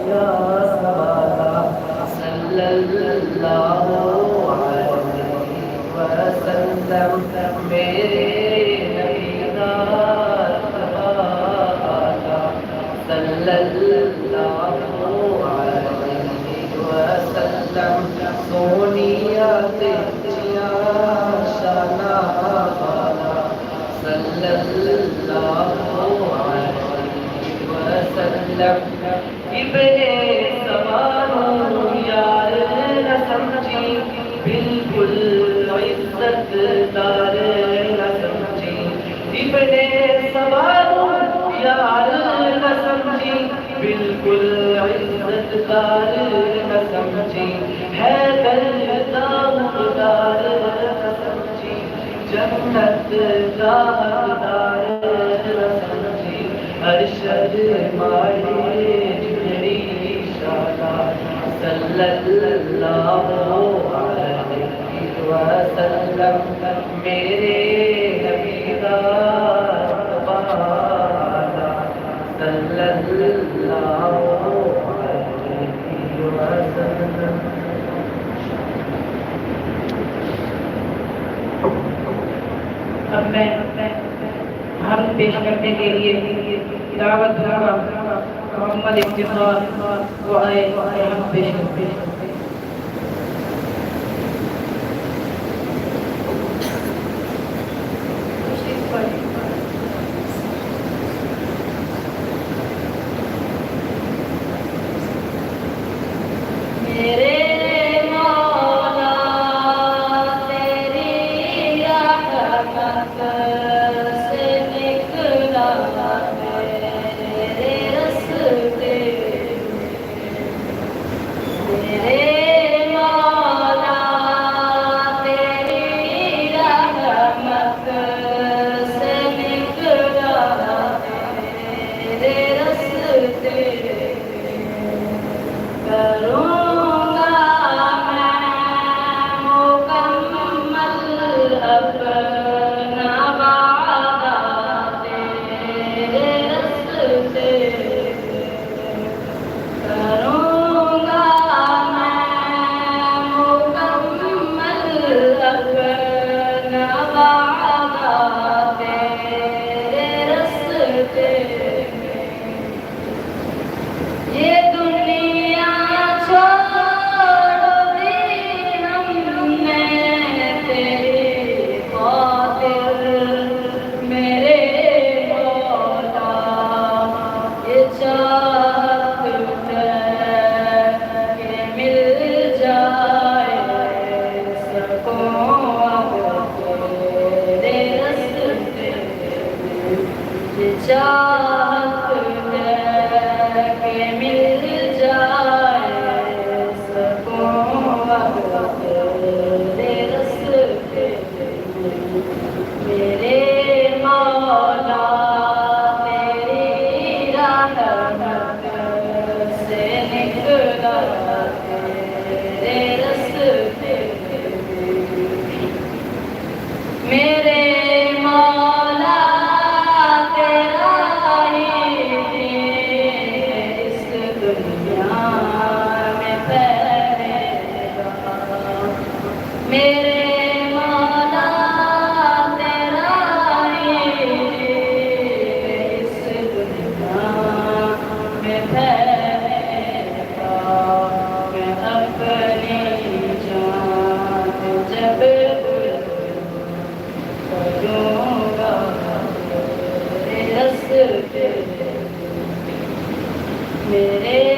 یا سوالا صلی اللہ علیہ وسلم میرے نبی دا سوالا صلی اللہ علیہ وسلم سونیا تیجیا شانا والا صلی اللہ علیہ وسلم ابن سواروں یار نہ سمجھی بالکل عزت دار نہ سمجھی ابن سواروں یار نہ سمجھی بالکل عزت دار نہ سمجھی ہے دار نہ سمجھی جنت کا حقدار نہ سمجھی ارشد مائے جھری شالا صلی اللہ علیہ وسلم میرے نبی دا والا صلی اللہ علیہ وسلم. اب میں ہم پیش کرنے کے لیے دعوت دوں گا محمد افتخار وہ آئے ہم پیش کرتے ہیں. میرے